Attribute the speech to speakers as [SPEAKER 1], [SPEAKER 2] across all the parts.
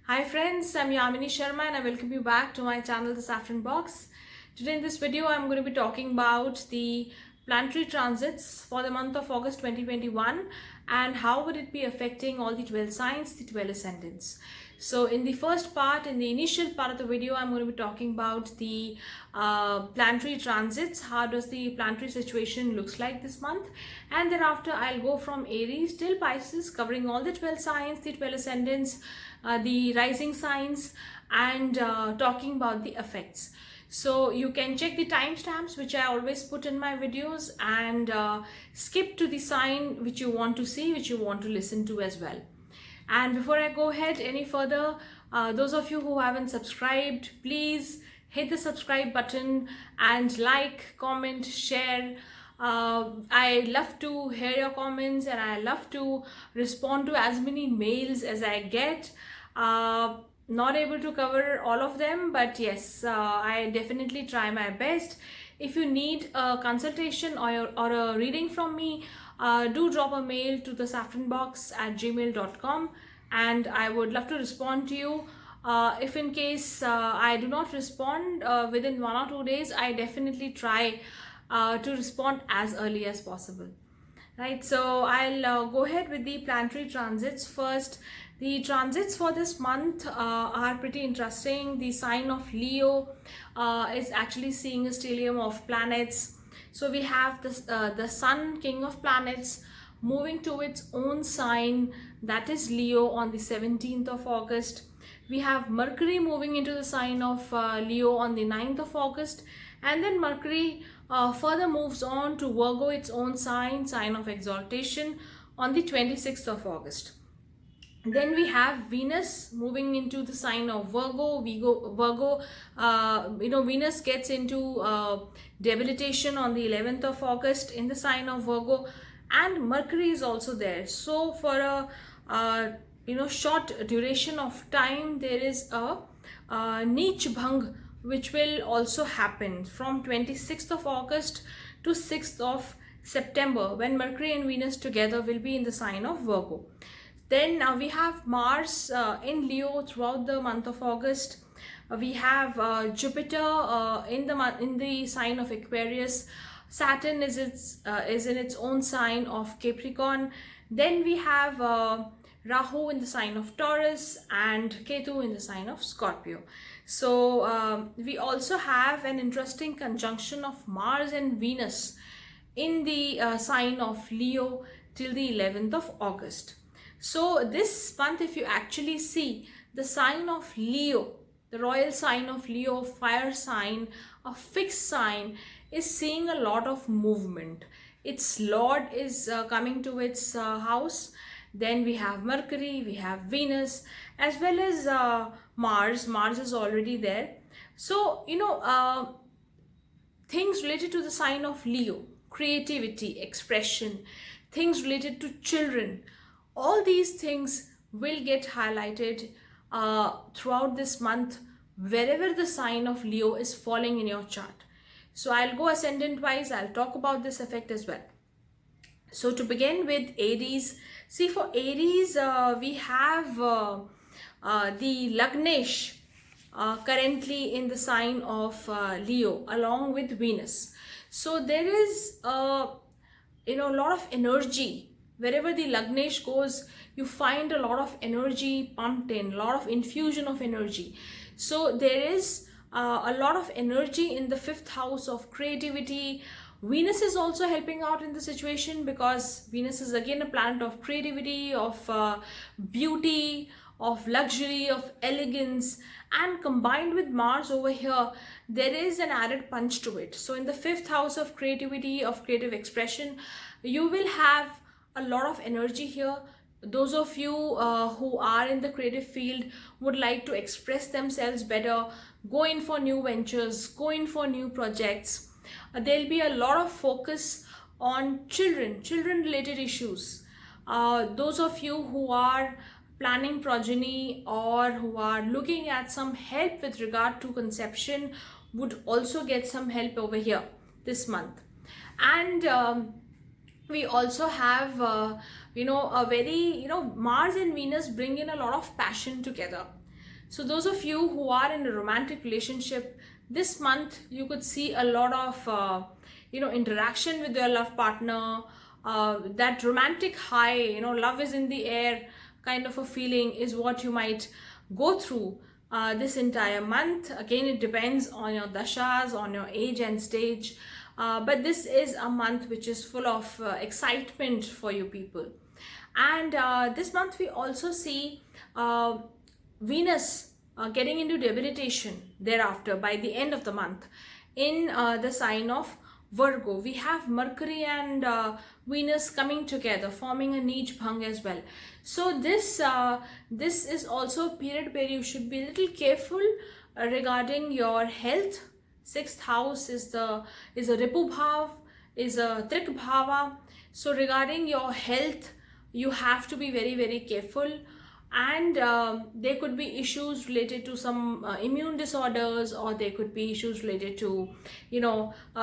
[SPEAKER 1] Hi friends, I'm Yamini Sharma and I welcome you back to my channel, The Saffron Box. Today in this video, I'm going to be talking about the planetary transits for the month of August 2021 and how would it be affecting all the 12 signs, the 12 ascendants. So in the first part, in the initial part of the video, I'm going to be talking about the planetary transits. How does the planetary situation looks like this month? And thereafter, I'll go from Aries till Pisces, covering all the 12 signs, the 12 ascendants, the rising signs, and talking about the effects. So you can check the timestamps which I always put in my videos and skip to the sign which you want to see, which you want to listen to as well. And before I go ahead any further, those of you who haven't subscribed, please hit the subscribe button and like, comment, share. I love to hear your comments and I love to respond to as many mails as I get. Not able to cover all of them, but yes, I definitely try my best. If you need a consultation or a reading from me, do drop a mail to the saffronbox@gmail.com and I would love to respond to you. If in case I do not respond within 1 or 2 days, I definitely try to respond as early as possible. Right, so I'll go ahead with the planetary transits first. The transits for this month are pretty interesting. The sign of Leo is actually seeing a stellium of planets. So we have this, the Sun, king of planets, moving to its own sign, that is Leo, on the 17th of August. We have Mercury moving into the sign of Leo on the 9th of August. And then Mercury further moves on to Virgo, its own sign, sign of exaltation, on the 26th of August. Then we have Venus moving into the sign of Virgo. Venus gets into debilitation on the 11th of August in the sign of Virgo, and Mercury is also there. So for a short duration of time, there is a Neech bhang which will also happen from 26th of August to 6th of September, when Mercury and Venus together will be in the sign of Virgo. Then now we have Mars in Leo throughout the month of August. We have Jupiter in the sign of Aquarius. Saturn is in its own sign of Capricorn. Then we have Rahu in the sign of Taurus and Ketu in the sign of Scorpio. So we also have an interesting conjunction of Mars and Venus in the sign of Leo till the 11th of August. So this month, if you actually see, the sign of Leo, the royal sign of Leo, fire sign, a fixed sign, is seeing a lot of movement. Its lord is coming to its house. Then we have Mercury, we have Venus, as well as Mars. Mars is already there. So, things related to the sign of Leo, creativity, expression, things related to children, all these things will get highlighted throughout this month wherever the sign of Leo is falling in your chart. So I'll go ascendant wise. I'll talk about this effect as well. So to begin with Aries, see, for Aries we have the Lagnesh currently in the sign of Leo along with Venus. So there is a lot of energy. Wherever the Lagnesh goes, you find a lot of energy pumped in, a lot of infusion of energy. So there is a lot of energy in the 5th house of creativity. Venus is also helping out in the situation because Venus is again a planet of creativity, of beauty, of luxury, of elegance, and combined with Mars over here, there is an added punch to it. So in the 5th house of creativity, of creative expression, you will have a lot of energy here. Those of you who are in the creative field would like to express themselves better, go in for new ventures, go in for new projects. There'll be a lot of focus on children related issues. Those of you who are planning progeny or who are looking at some help with regard to conception would also get some help over here this month. And we also have a very Mars and Venus bring in a lot of passion together. So those of you who are in a romantic relationship, this month you could see a lot of interaction with your love partner. That romantic high, love is in the air kind of a feeling is what you might go through this entire month. Again, it depends on your dashas, on your age and stage, but this is a month which is full of excitement for you people. And this month we also see Venus getting into debilitation thereafter by the end of the month in the sign of Virgo. We have Mercury and Venus coming together, forming a Neech bhang as well. So this is also a period where you should be a little careful regarding your health. Sixth house is a Ripu Bhav, is a Trik Bhava. So regarding your health, you have to be very, very careful. And there could be issues related to some immune disorders, or there could be issues related to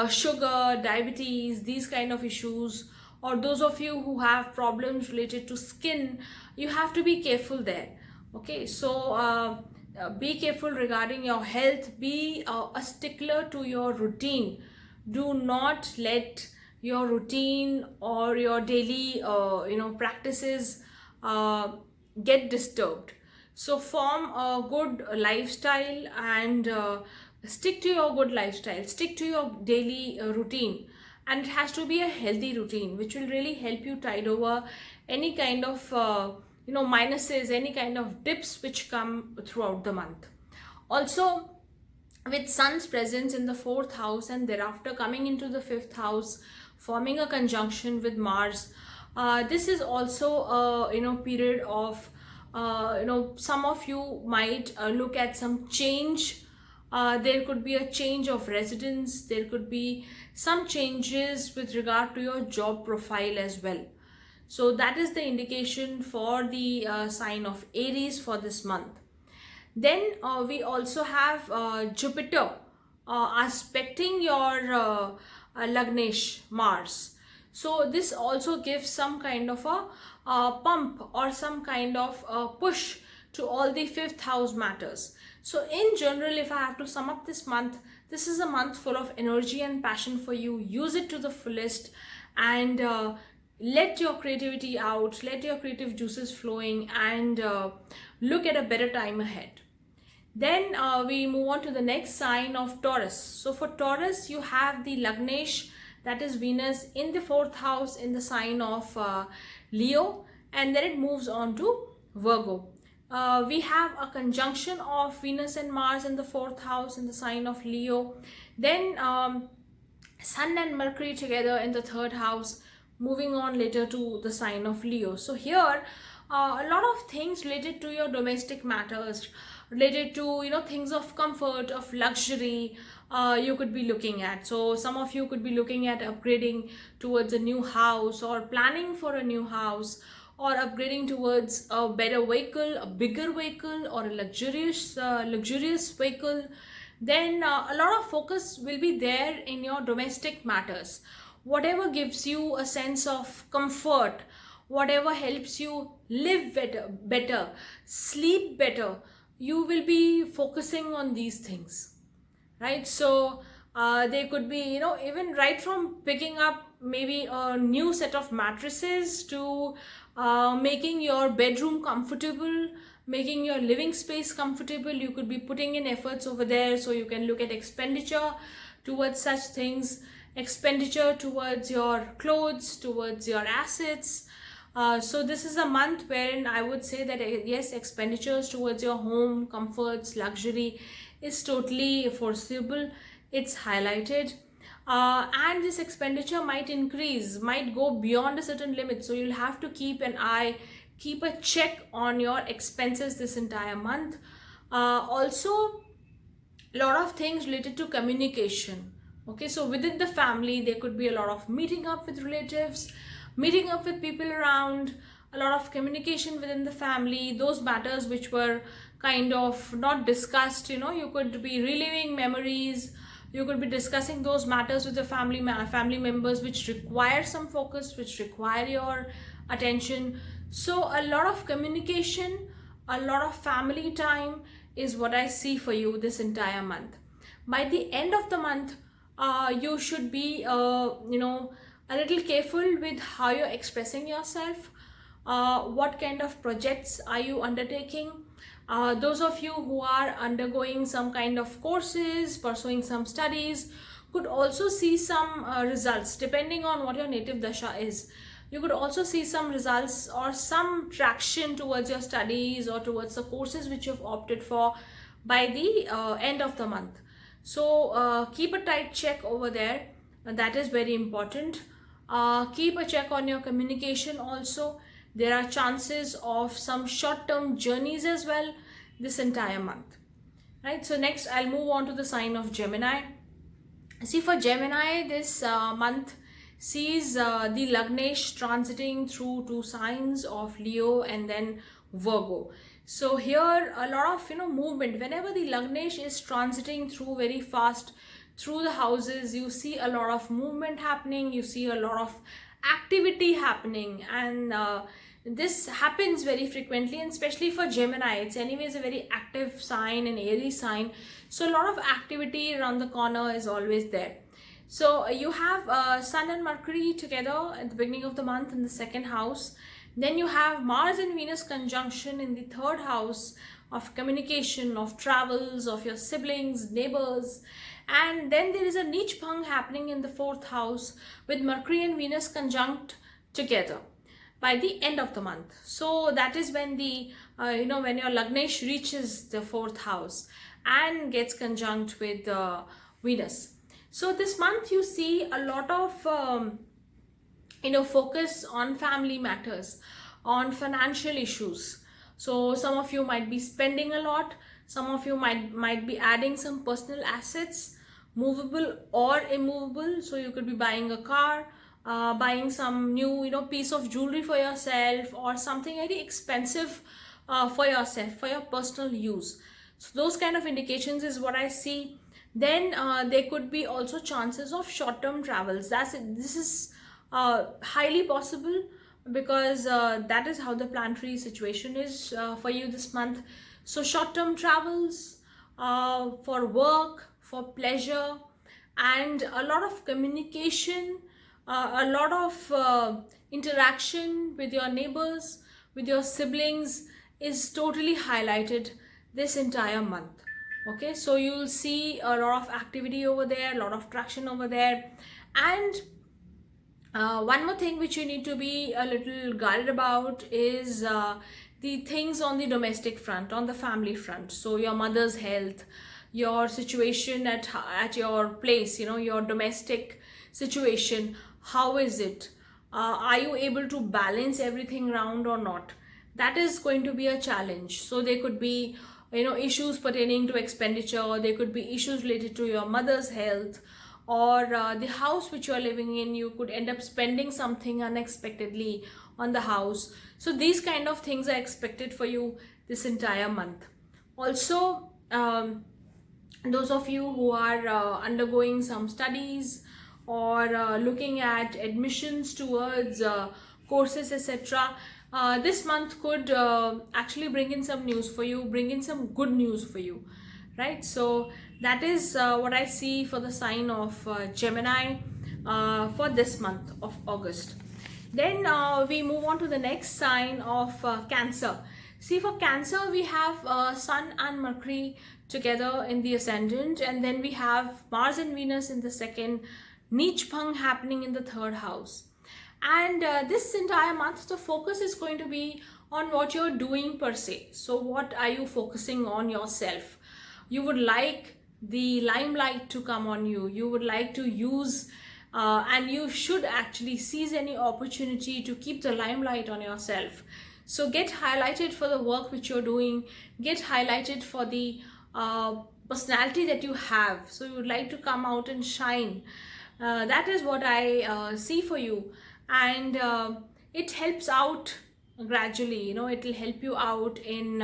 [SPEAKER 1] sugar, diabetes, these kind of issues. Or those of you who have problems related to skin, you have to be careful there. Okay, so be careful regarding your health. Be a stickler to your routine. Do not let your routine or your daily practices get disturbed. So form a good lifestyle and stick to your good lifestyle, stick to your daily routine, and it has to be a healthy routine which will really help you tide over any kind of minuses, any kind of dips which come throughout the month. Also, with Sun's presence in the 4th house and thereafter coming into the 5th house, forming a conjunction with Mars, this is also a period of some of you might look at some change. There could be a change of residence. There could be some changes with regard to your job profile as well. So that is the indication for the sign of Aries for this month. Then we also have Jupiter aspecting your Lagnesh Mars. So this also gives some kind of a pump or some kind of push to all the 5th house matters. So in general, if I have to sum up this month, this is a month full of energy and passion for you. Use it to the fullest and let your creativity out, let your creative juices flowing, and look at a better time ahead. Then we move on to the next sign of Taurus. So for Taurus, you have the Lagnesh, that is Venus, in the 4th house in the sign of Leo, and then it moves on to Virgo. We have a conjunction of Venus and Mars in the 4th house in the sign of Leo. Then Sun and Mercury together in the 3rd house, moving on later to the sign of Leo. So here a lot of things related to your domestic matters, related to things of comfort, of luxury, you could be looking at. So some of you could be looking at upgrading towards a new house, or planning for a new house, or upgrading towards a better vehicle, a bigger vehicle, or a luxurious vehicle. Then a lot of focus will be there in your domestic matters. Whatever gives you a sense of comfort, whatever helps you live better, sleep better, you will be focusing on these things, right? So they could be even right from picking up maybe a new set of mattresses to making your bedroom comfortable, making your living space comfortable. You could be putting in efforts over there. So you can look at expenditure towards such things, expenditure towards your clothes, towards your assets. So this is a month wherein I would say that yes, expenditures towards your home, comforts, luxury is totally foreseeable. It's highlighted. And this expenditure might increase, might go beyond a certain limit. So you'll have to keep an eye, keep a check on your expenses this entire month. Also, a lot of things related to communication. Okay, so within the family, there could be a lot of meeting up with relatives, meeting up with people around, a lot of communication within the family, those matters which were kind of not discussed. You could be reliving memories, you could be discussing those matters with the family members which require some focus, which require your attention. So a lot of communication a lot of family time is what I see for you this entire month. By the end of the month, you should be, a little careful with how you're expressing yourself. What kind of projects are you undertaking? Those of you who are undergoing some kind of courses, pursuing some studies, could also see some results depending on what your native dasha is. You could also see some results or some traction towards your studies or towards the courses which you've opted for by the end of the month. So keep a tight check over there. That is very important. Keep a check on your communication also. There are chances of some short-term journeys as well this entire month. Right, so next I'll move on to the sign of Gemini. See, for Gemini, this month sees the Lagnesh transiting through two signs of Leo and then Virgo. So here a lot of movement. Whenever the Lagnesh is transiting through very fast through the houses, you see a lot of movement happening, you see a lot of activity happening, and this happens very frequently, and especially for Gemini, it's anyways a very active sign, an Aries sign, so a lot of activity around the corner is always there. So you have Sun and Mercury together at the beginning of the month in the second house. Then you have Mars and Venus conjunction in the third house of communication, of travels, of your siblings, neighbors. And then there is a Neech bhang happening in the fourth house with Mercury and Venus conjunct together by the end of the month. So that is when the when your Lagnesh reaches the fourth house and gets conjunct with Venus. So this month you see a lot of focus on family matters, on financial issues. So some of you might be spending a lot, some of you might be adding some personal assets, movable or immovable. So you could be buying a car, buying some new piece of jewelry for yourself, or something very expensive for yourself, for your personal use. So those kind of indications is what I see. Then there could be also chances of short-term travels. This is highly possible, because that is how the planetary situation is for you this month. So short-term travels for work, for pleasure, and a lot of communication, a lot of interaction with your neighbors, with your siblings is totally highlighted this entire month. Okay, so you'll see a lot of activity over there, a lot of traction over there. And one more thing which you need to be a little guarded about is the things on the domestic front, on the family front. So your mother's health, your situation at your place, your domestic situation, how is it? Are you able to balance everything around or not? That is going to be a challenge. So there could be issues pertaining to expenditure, there could be issues related to your mother's health, or the house which you are living in, you could end up spending something unexpectedly on the house. So these kind of things are expected for you this entire month. Also, those of you who are undergoing some studies or looking at admissions towards courses, etc., this month could actually bring in some news for you, bring in some good news for you, right? So that is what I see for the sign of Gemini for this month of August. Then we move on to the next sign of Cancer. See, for Cancer, we have Sun and Mercury together in the ascendant, and then we have Mars and Venus in the second, Neech bhang happening in the third house. And this entire month, the focus is going to be on what you're doing per se. So what are you focusing on yourself? You would like the limelight to come on you. You would like to use and you should actually seize any opportunity to keep the limelight on yourself. So get highlighted for the work which you're doing. Get highlighted for the personality that you have. So you would like to come out and shine. That is what I see for you. And it helps out gradually, it will help you out in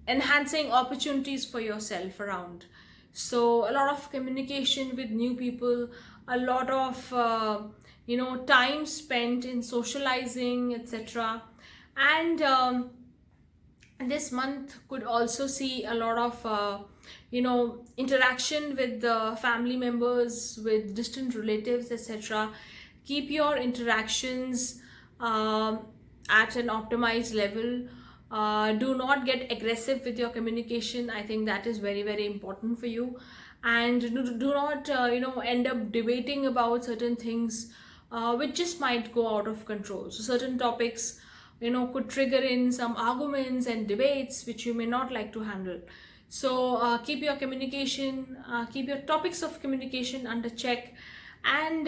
[SPEAKER 1] enhancing opportunities for yourself around. So a lot of communication with new people, a lot of time spent in socializing, etc. And this month could also see a lot of interaction with the family members, with distant relatives, etc. Keep your interactions at an optimized level. Do not get aggressive with your communication. I think that is very, very important for you. And do not end up debating about certain things which just might go out of control. So certain topics could trigger in some arguments and debates which you may not like to handle. So keep your communication, keep your topics of communication under check. And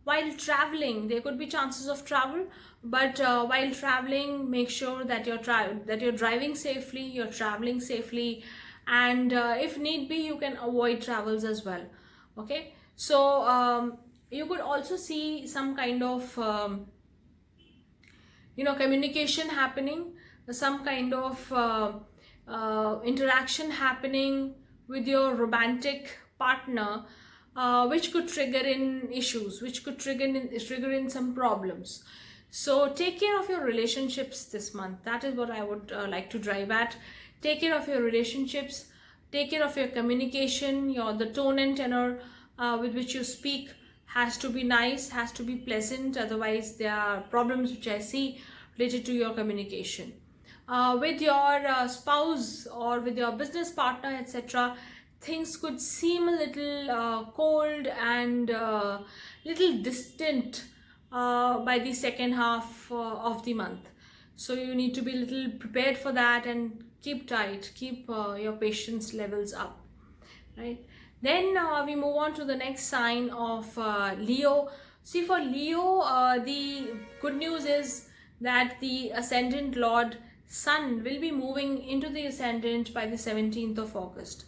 [SPEAKER 1] while traveling, there could be chances of travel, but while traveling, make sure that you're driving safely, you're traveling safely, and if need be, you can avoid travels as well. Okay, so you could also see some kind of communication happening, some kind of interaction happening with your romantic partner, which could trigger in issues, which could trigger in some problems. So take care of your relationships this month. That is what I would like to drive at. Take care of your relationships, take care of your communication, the tone and tenor with which you speak has to be nice, has to be pleasant. Otherwise there are problems which I see related to your communication. With your spouse or with your business partner, etc., things could seem a little cold and little distant by the second half of the month. So you need to be a little prepared for that and keep tight, keep your patience levels up, right? Then we move on to the next sign of Leo. See, for Leo, the good news is that the ascendant Lord Sun will be moving into the ascendant by the 17th of August.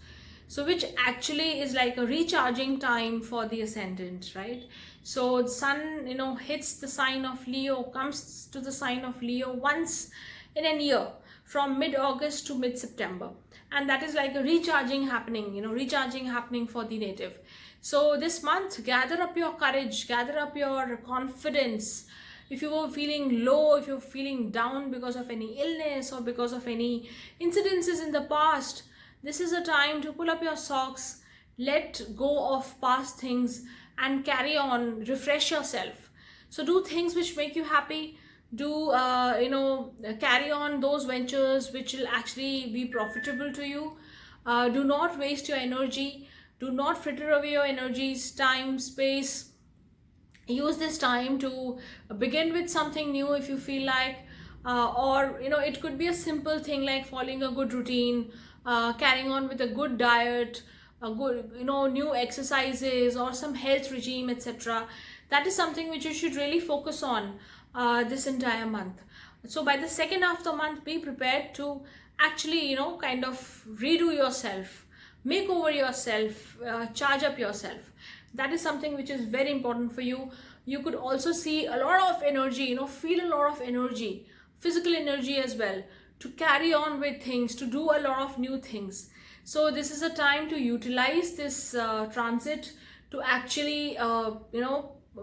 [SPEAKER 1] So which actually is like a recharging time for the ascendant, right? So the Sun, hits the sign of Leo, comes to the sign of Leo once in a year from mid-August to mid-September. And that is like a recharging happening for the native. So this month, gather up your courage, gather up your confidence. If you were feeling low, if you're feeling down because of any illness or because of any incidences in the past, this is a time to pull up your socks, let go of past things and carry on, refresh yourself. So do things which make you happy. Do carry on those ventures which will actually be profitable to you. Do not waste your energy. Do not fritter away your energies, time, space. Use this time to begin with something new if you feel like, or it could be a simple thing like following a good routine, carrying on with a good diet, a good new exercises or some health regime, etc. That is something which you should really focus on this entire month. So by the second half of the month, be prepared to actually kind of redo yourself, make over yourself, charge up yourself. That is something which is very important for you. You could also see a lot of energy, feel a lot of energy, physical energy as well, to carry on with things, to do a lot of new things. So this is a time to utilize this transit to actually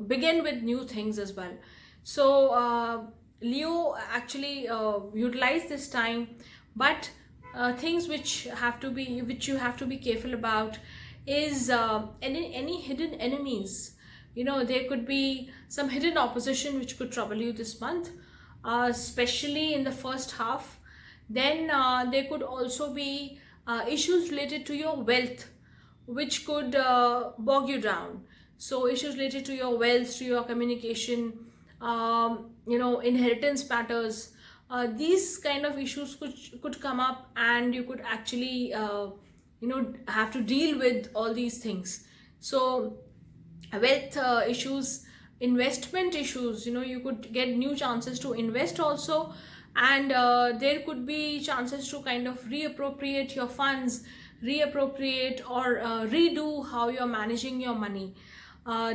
[SPEAKER 1] begin with new things as well. So Leo actually utilize this time, but things which you have to be careful about is any hidden enemies. There could be some hidden opposition which could trouble you this month, especially in the first half. Then there could also be issues related to your wealth which could bog you down. So issues related to your wealth, to your communication, inheritance matters, these kind of issues could come up, and you could actually have to deal with all these things. So wealth issues, investment issues, you could get new chances to invest also, and there could be chances to kind of reappropriate your funds, reappropriate or redo how you're managing your money.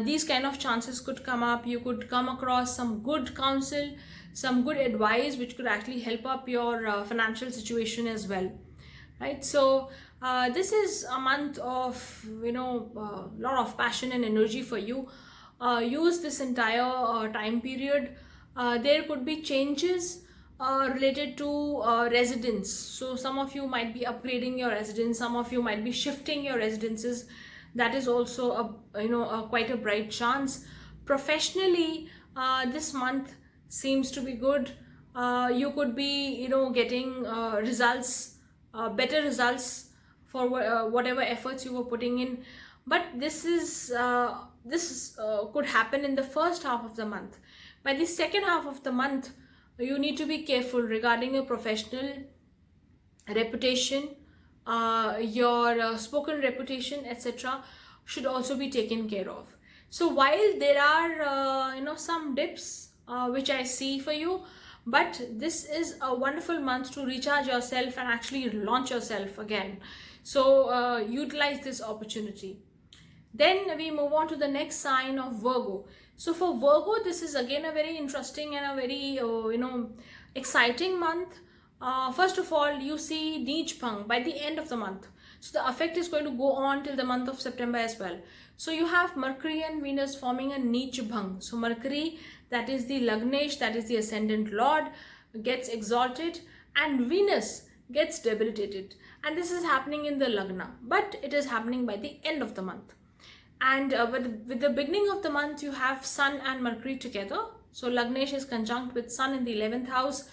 [SPEAKER 1] These kind of chances could come up. You could come across some good counsel, some good advice which could actually help up your financial situation as well, right? So this is a month of lot of passion and energy for you. Use this entire time period. There could be changes related to residence. So some of you might be upgrading your residence, some of you might be shifting your residences. That is also quite a bright chance. Professionally, this month seems to be good. You could be getting results, better results for whatever efforts you were putting in. But this could happen in the first half of the month. By the second half of the month, you need to be careful regarding your professional reputation, your spoken reputation, etc. should also be taken care of. So while there are some dips which I see for you, but this is a wonderful month to recharge yourself and actually launch yourself again. So utilize this opportunity. Then we move on to the next sign of Virgo. So for Virgo, this is again a very interesting and a very exciting month. First of all, you see Neech bhang by the end of the month. So the effect is going to go on till the month of September as well. So you have Mercury and Venus forming a Neech bhang. So Mercury, that is the Lagnesh, that is the ascendant lord, gets exalted, and Venus gets debilitated. And this is happening in the Lagna, but it is happening by the end of the month. And with the beginning of the month, you have Sun and Mercury together. So Lagnesh is conjunct with Sun in the 11th house.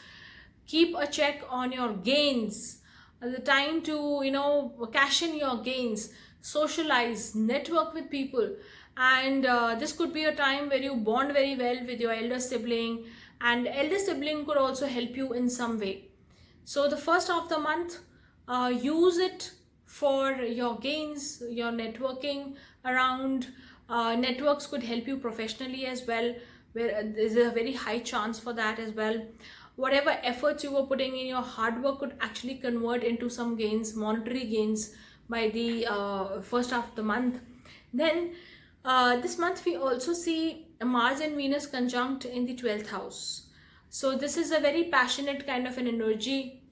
[SPEAKER 1] Keep a check on your gains. The time to cash in your gains, socialize, network with people. And this could be a time where you bond very well with your elder sibling, and elder sibling could also help you in some way. So the first half of the month, use it for your gains, your networking around. Networks could help you professionally as well, where there's a very high chance for that as well. Whatever efforts you were putting in, your hard work could actually convert into some gains, monetary gains, by the first half of the month. Then this month we also see Mars and Venus conjunct in the 12th house. So this is a very passionate kind of an energy.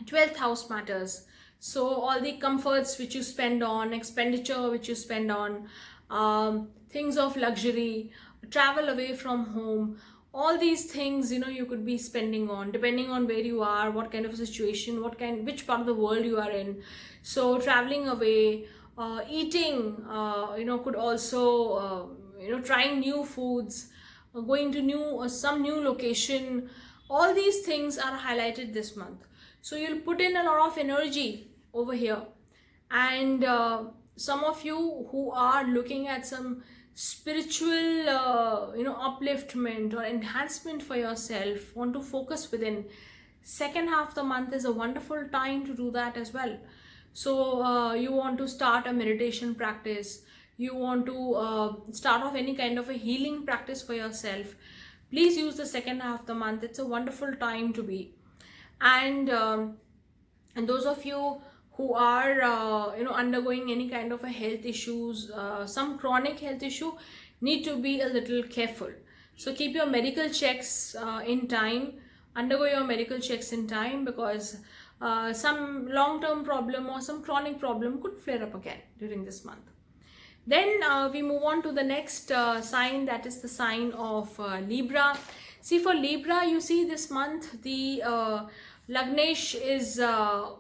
[SPEAKER 1] 12th house matters. So all the comforts which you spend on, expenditure which you spend on, things of luxury, travel away from home, all these things you could be spending on, depending on where you are, what kind of a situation, which part of the world you are in. So traveling away, eating, could also trying new foods, going to some new location. All these things are highlighted this month. So you'll put in a lot of energy over here. And some of you who are looking at some spiritual upliftment or enhancement for yourself, want to focus within, second half of the month is a wonderful time to do that as well. So you want to start a meditation practice, you want to start off any kind of a healing practice for yourself, please use the second half of the month. It's a wonderful time to be. And those of you who are undergoing any kind of a health issues, some chronic health issue, need to be a little careful. So keep your medical checks in time, undergo your medical checks in time, because some long-term problem or some chronic problem could flare up again during this month. Then we move on to the next sign, that is the sign of Libra. See, for Libra, you see this month the Lagnesh is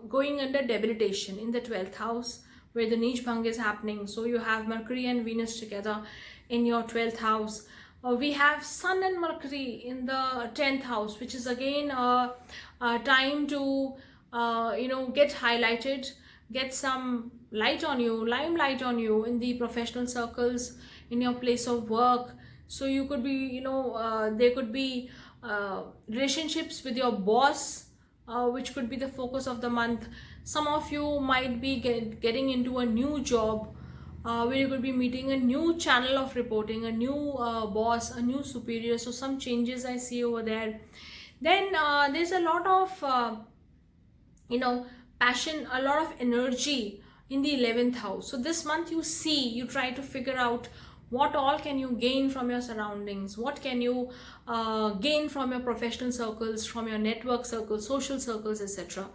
[SPEAKER 1] going under debilitation in the 12th house, where the Neech bhang is happening. So you have Mercury and Venus together in your 12th house. We have Sun and Mercury in the 10th house, which is again a time to get highlighted, get some light on you, limelight on you in the professional circles, in your place of work. So you could be, there could be relationships with your boss, which could be the focus of the month. Some of you might be getting into a new job, where you could be meeting a new channel of reporting, a new boss, a new superior. So some changes I see over there. Then there's a lot of passion, a lot of energy in the 11th house. So this month you try to figure out what all can you gain from your surroundings, what can you gain from your professional circles, from your network circles, social circles, etc.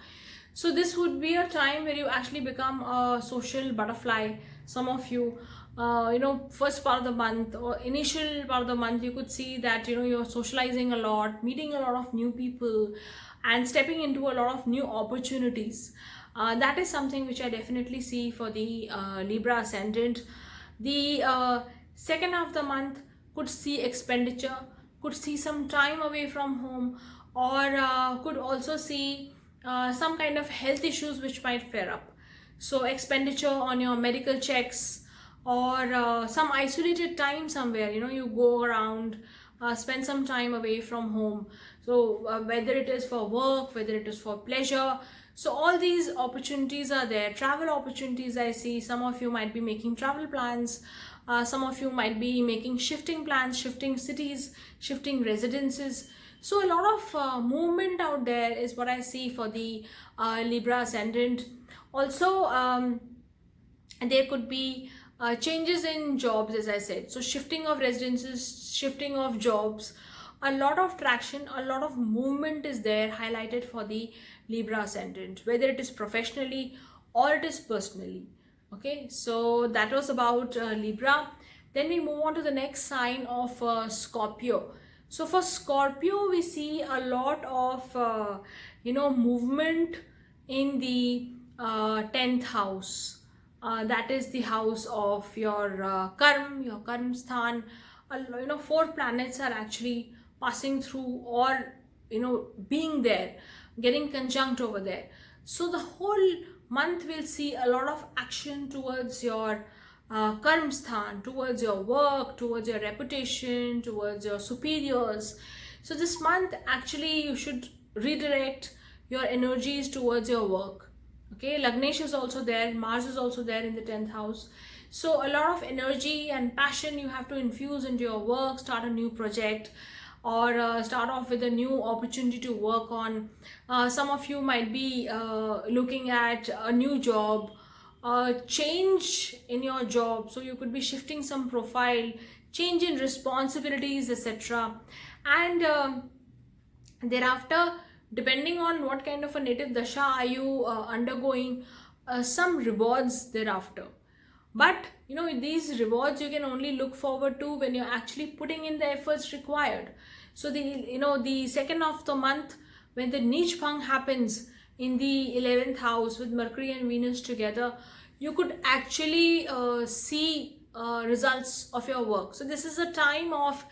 [SPEAKER 1] So this would be a time where you actually become a social butterfly. Some of you first part of the month or initial part of the month, you could see that you're socializing a lot, meeting a lot of new people, and stepping into a lot of new opportunities. That is something which I definitely see for the Libra ascendant. The second half of the month could see expenditure, could see some time away from home, or could also see some kind of health issues which might flare up. So expenditure on your medical checks, or some isolated time somewhere, you go around, spend some time away from home. So whether it is for work, whether it is for pleasure, so all these opportunities are there. Travel opportunities, I see some of you might be making travel plans, some of you might be making shifting plans, shifting cities, shifting residences. So a lot of movement out there is what I see for the Libra ascendant. Also there could be changes in jobs, as I said. So shifting of residences, shifting of jobs, a lot of traction, a lot of movement is there highlighted for the Libra ascendant, whether it is professionally or it is personally. Okay, so that was about Libra. Then we move on to the next sign of Scorpio. So for Scorpio, we see a lot of movement in the 10th house. That is the house of your your karm sthan. 4 planets are actually passing through, or being there, getting conjunct over there. So the whole month will see a lot of action towards your karm sthan, towards your work, towards your reputation, towards your superiors. So this month actually you should redirect your energies towards your work. Okay, Lagnesh is also there, Mars is also there in the 10th house. So a lot of energy and passion you have to infuse into your work, start a new project, or start off with a new opportunity to work on. Some of you might be looking at a new job, change in your job. So you could be shifting some profile, change in responsibilities, etc. And thereafter, depending on what kind of a native dasha are you undergoing, some rewards thereafter. But these rewards you can only look forward to when you're actually putting in the efforts required. So the second of the month, when the Neech bhang happens in the 11th house with Mercury and Venus together, you could actually see results of your work. So this is a time of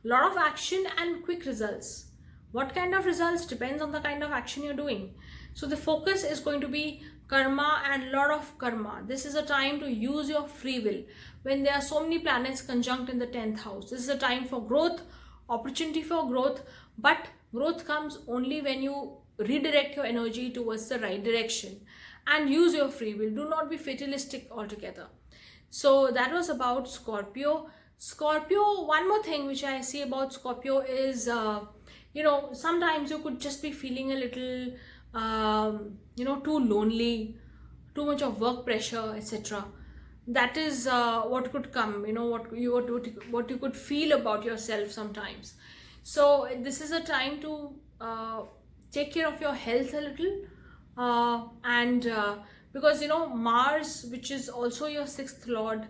[SPEAKER 1] lot of action and quick results. What kind of results depends on the kind of action you're doing. So the focus is going to be karma and lot of karma. This is a time to use your free will. When there are so many planets conjunct in the 10th house, this is a time for growth, opportunity for growth. But growth comes only when you redirect your energy towards the right direction and use your free will. Do not be fatalistic altogether. So that was about Scorpio. Scorpio, one more thing which I see about Scorpio is sometimes you could just be feeling a little too lonely, too much of work pressure, etc. That is what could come, what you could feel about yourself sometimes. So this is a time to take care of your health a little, and because Mars, which is also your 6th lord,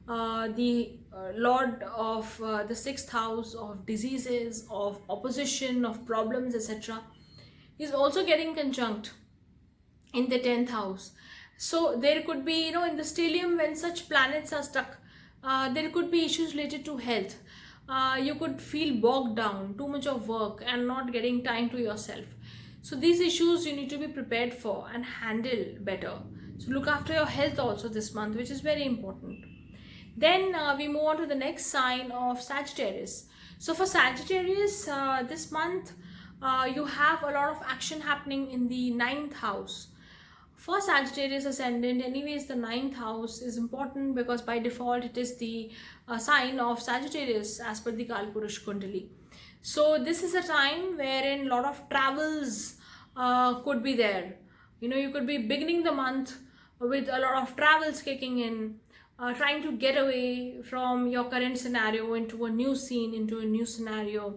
[SPEAKER 1] the lord of the 6th house of diseases, of opposition, of problems, etc., is also getting conjunct in the 10th house. So there could be, in the stellium, when such planets are stuck, there could be issues related to health. You could feel bogged down, too much of work and not getting time to yourself. So these issues you need to be prepared for and handle better. So look after your health also this month, which is very important. Then we move on to the next sign of Sagittarius. So for Sagittarius, this month you have a lot of action happening in the 9th house. For Sagittarius ascendant, anyways, the 9th house is important because by default it is the sign of Sagittarius as per the Kalpurush Kundali. So this is a time wherein a lot of travels could be there. You could be beginning the month with a lot of travels kicking in, trying to get away from your current scenario into a new scene, into a new scenario,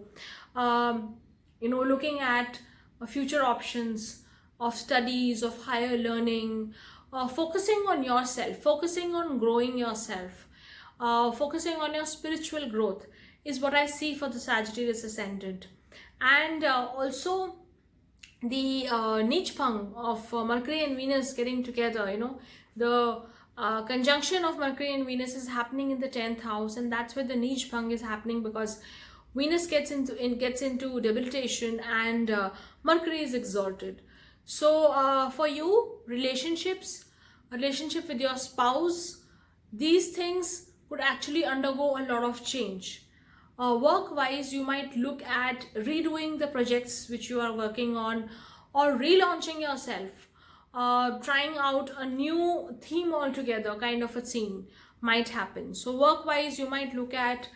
[SPEAKER 1] looking at future options of studies, of higher learning, focusing on yourself, focusing on growing yourself. focusing on your spiritual growth is what I see for the Sagittarius ascendant. And also the Neech bhang of Mercury and Venus getting together, the conjunction of Mercury and Venus is happening in the 10th house, and that's where the Neech bhang is happening, because Venus gets into debilitation and Mercury is exalted. So for you, relationship with your spouse, these things could actually undergo a lot of change. Work wise, you might look at redoing the projects which you are working on, or relaunching yourself, trying out a new theme altogether, kind of a theme might happen. So work wise, you might look at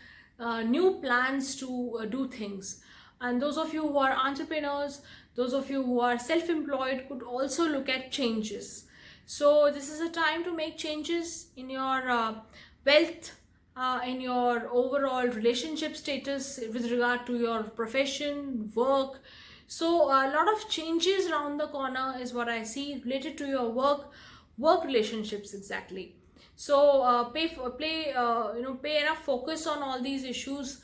[SPEAKER 1] new plans to do things. And those of you who are entrepreneurs, those of you who are self-employed, could also look at changes. So this is a time to make changes in your wealth, in your overall relationship status with regard to your profession, work. So a lot of changes around the corner is what I see related to your work relationships exactly. So pay enough focus on all these issues.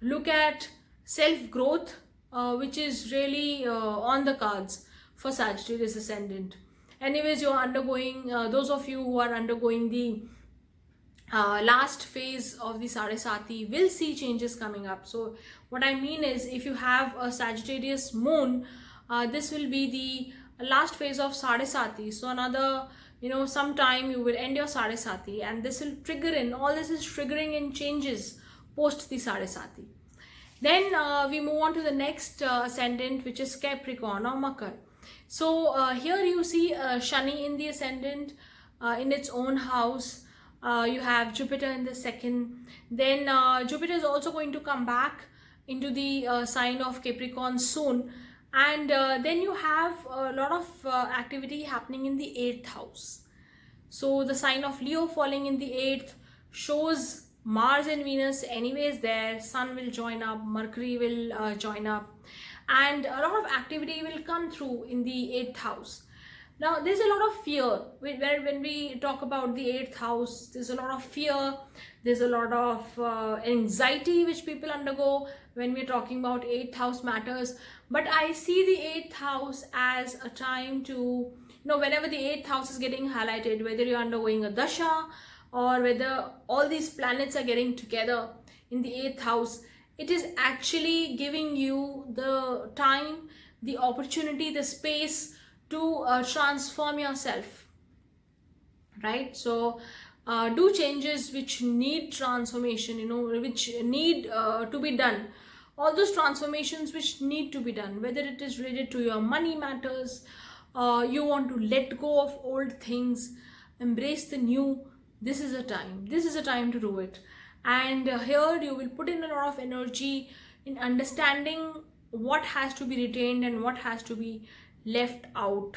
[SPEAKER 1] Look at self growth, which is really on the cards for Sagittarius ascendant. Anyways, you're undergoing, those of you who are undergoing the last phase of the Sarasati will see changes coming up. So what I mean is, if you have a Sagittarius moon, this will be the last phase of Sarasati. So another, sometime you will end your Sarasati, and this will trigger in, all this is triggering in changes post the Sarasati. Then we move on to the next ascendant, which is Capricorn or Makar. So here you see Shani in the ascendant in its own house. You have Jupiter in the second. Then Jupiter is also going to come back into the sign of Capricorn soon. And then you have a lot of activity happening in the 8th house. So the sign of Leo falling in the 8th shows Mars and Venus anyways there. Sun will join up, Mercury will join up, and a lot of activity will come through in the 8th house. Now there's a lot of fear when we talk about the 8th house. There's a lot of fear, there's a lot of anxiety which people undergo when we're talking about 8th house matters. But I see the 8th house as a time to, whenever the 8th house is getting highlighted, whether you're undergoing a dasha or whether all these planets are getting together in the 8th house, it is actually giving you the time, the opportunity, the space to transform yourself, right? So do changes which need transformation, which need to be done. All those transformations which need to be done, whether it is related to your money matters, you want to let go of old things, embrace the new. This is a time to do it. And here you will put in a lot of energy in understanding what has to be retained and what has to be left out.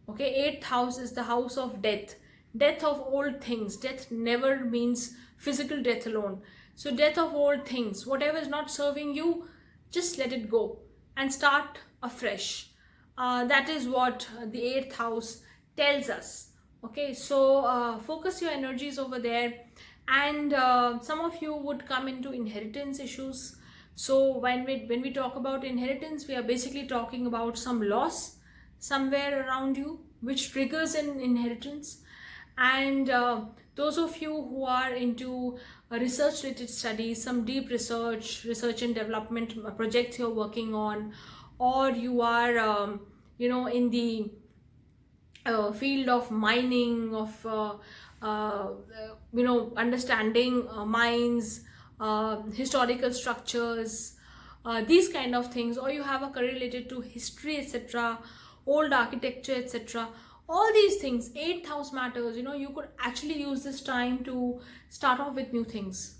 [SPEAKER 1] Okay, 8th house is the house of death of old things. Death never means physical death alone. So death of old things, whatever is not serving you, just let it go and start afresh. That is what the 8th house tells us. Okay, so focus your energies over there. And some of you would come into inheritance issues. So when we talk about inheritance, we are basically talking about some loss somewhere around you which triggers an inheritance. And those of you who are into research related studies, some deep research and development projects you're working on, or you are in the field of mining, of understanding mines, historical structures, these kind of things, or you have a career related to history, etc., old architecture, etc. All these things, 8th house matters. You could actually use this time to start off with new things.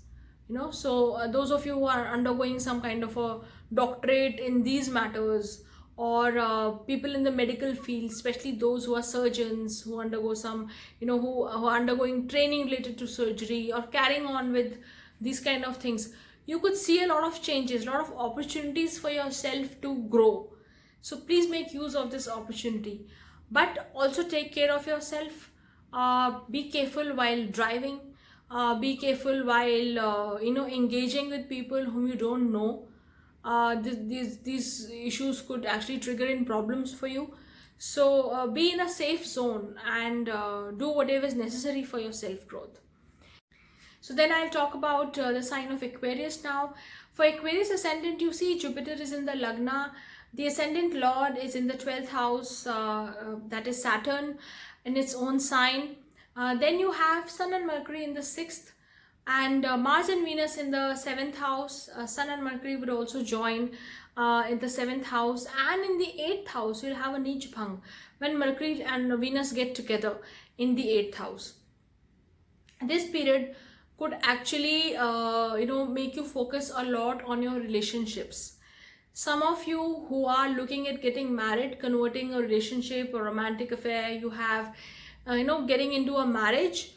[SPEAKER 1] So those of you who are undergoing some kind of a doctorate in these matters, or people in the medical field, especially those who are surgeons, who undergo some, who are undergoing training related to surgery or carrying on with these kind of things, you could see a lot of changes, a lot of opportunities for yourself to grow. So please make use of this opportunity, but also take care of yourself. Be careful while driving. Be careful while engaging with people whom you don't know. These issues could actually trigger in problems for you. So be in a safe zone and do whatever is necessary for your self growth. So then I'll talk about the sign of Aquarius now. For Aquarius ascendant, you see Jupiter is in the Lagna. The ascendant lord is in the 12th house, that is Saturn, in its own sign. Then you have Sun and Mercury in the 6th, and Mars and Venus in the 7th house. Sun and Mercury would also join in the 7th house, and in the 8th house you'll have a Neech bhang when Mercury and Venus get together in the 8th house. This period could actually make you focus a lot on your relationships. Some of you who are looking at getting married, converting a relationship or romantic affair you have, getting into a marriage,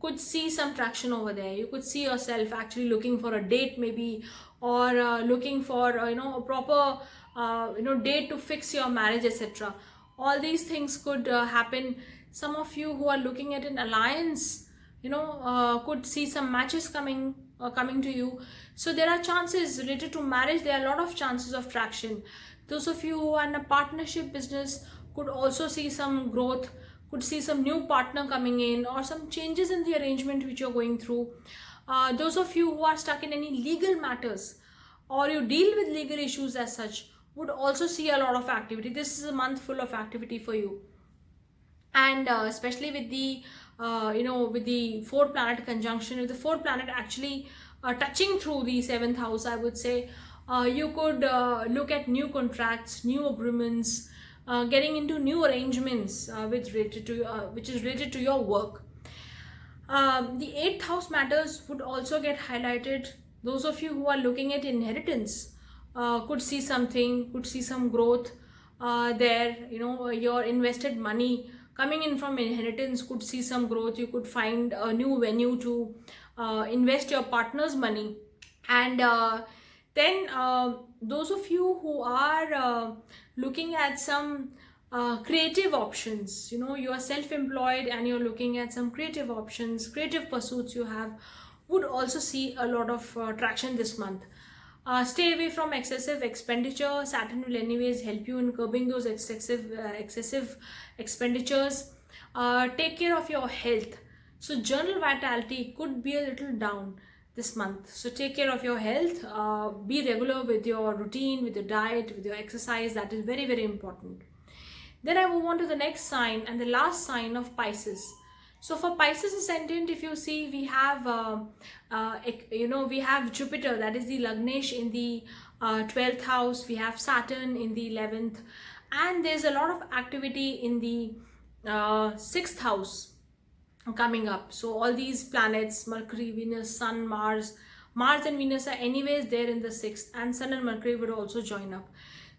[SPEAKER 1] could see some traction over there. You could see yourself actually looking for a date maybe, or looking for a proper date to fix your marriage, etc. All these things could happen. Some of you who are looking at an alliance, could see some matches coming to you. So there are chances related to marriage. There are a lot of chances of traction. Those of you who are in a partnership business could also see some growth, could see some new partner coming in, or some changes in the arrangement which you're going through. Those of you who are stuck in any legal matters, or you deal with legal issues as such, would also see a lot of activity. This is a month full of activity for you. And especially with the with the 4 planet conjunction, with the 4 planet actually touching through the 7th house, I would say you could look at new contracts, new agreements, getting into new arrangements which is related to your work. The 8th house matters would also get highlighted. Those of you who are looking at inheritance could see something, could see some growth there. Your invested money coming in from inheritance could see some growth. You could find a new venue to invest your partner's money. And then those of you who are looking at some creative options, you are self-employed and you're looking at some creative options, creative pursuits you have, would also see a lot of traction this month. Stay away from excessive expenditure. Saturn will anyways help you in curbing those excessive expenditures. Take care of your health. So journal vitality could be a little down this month. So take care of your health. Be regular with your routine, with your diet, with your exercise. That is very, very important. Then I move on to the next sign, and the last sign of Pisces. So for Pisces ascendant, if you see, we have we have Jupiter, that is the Lagnesh, in the 12th house. We have Saturn in the 11th, and there's a lot of activity in the 6th house coming up. So all these planets, Mercury, Venus, Sun, Mars and Venus are anyways there in the 6th, and Sun and Mercury would also join up.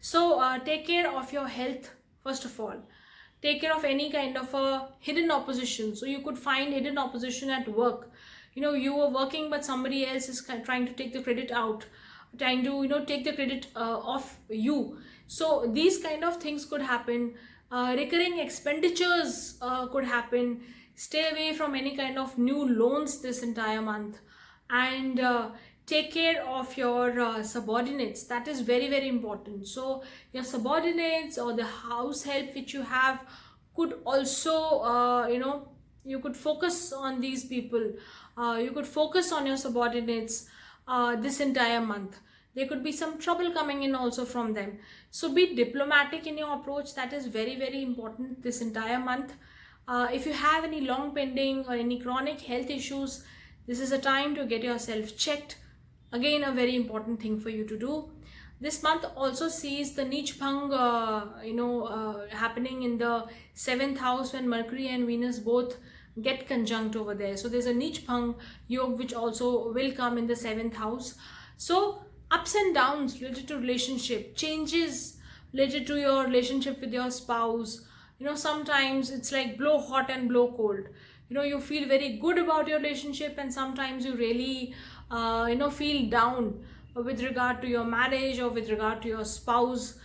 [SPEAKER 1] So take care of your health first of all. Take care of any kind of a hidden opposition. So you could find hidden opposition at work. You were working, but somebody else is trying to take the credit out, trying to take the credit off you. So these kind of things could happen. Recurring expenditures could happen. Stay away from any kind of new loans this entire month, and take care of your subordinates. That is very, very important. So your subordinates or the house help which you have could also you could focus on these people. You could focus on your subordinates this entire month. There could be some trouble coming in also from them. So be diplomatic in your approach. That is very, very important this entire month. If you have any long pending or any chronic health issues, this is a time to get yourself checked. Again, a very important thing for you to do. This month also sees the Neech bhang happening in the 7th house, when Mercury and Venus both get conjunct over there. So there's a Neech bhang yoga which also will come in the 7th house. So ups and downs related to relationship, changes related to your relationship with your spouse. Sometimes it's like blow hot and blow cold. You feel very good about your relationship, and sometimes you really feel down with regard to your marriage or with regard to your spouse.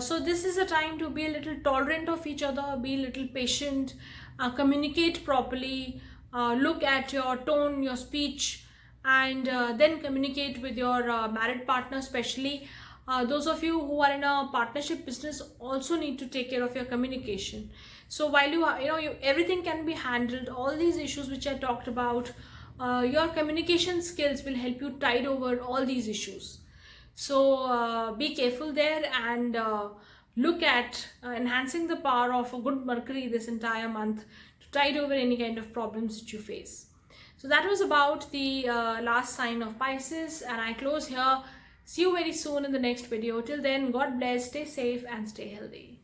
[SPEAKER 1] So this is a time to be a little tolerant of each other, be a little patient, communicate properly, look at your tone, your speech, and then communicate with your married partner. Especially those of you who are in a partnership business also need to take care of your communication. So while everything can be handled, all these issues which I talked about, your communication skills will help you tide over all these issues. So be careful there, and look at enhancing the power of a good Mercury this entire month to tide over any kind of problems that you face. So that was about the last sign of Pisces, and I close here. See you very soon in the next video. Till then, God bless, stay safe and stay healthy.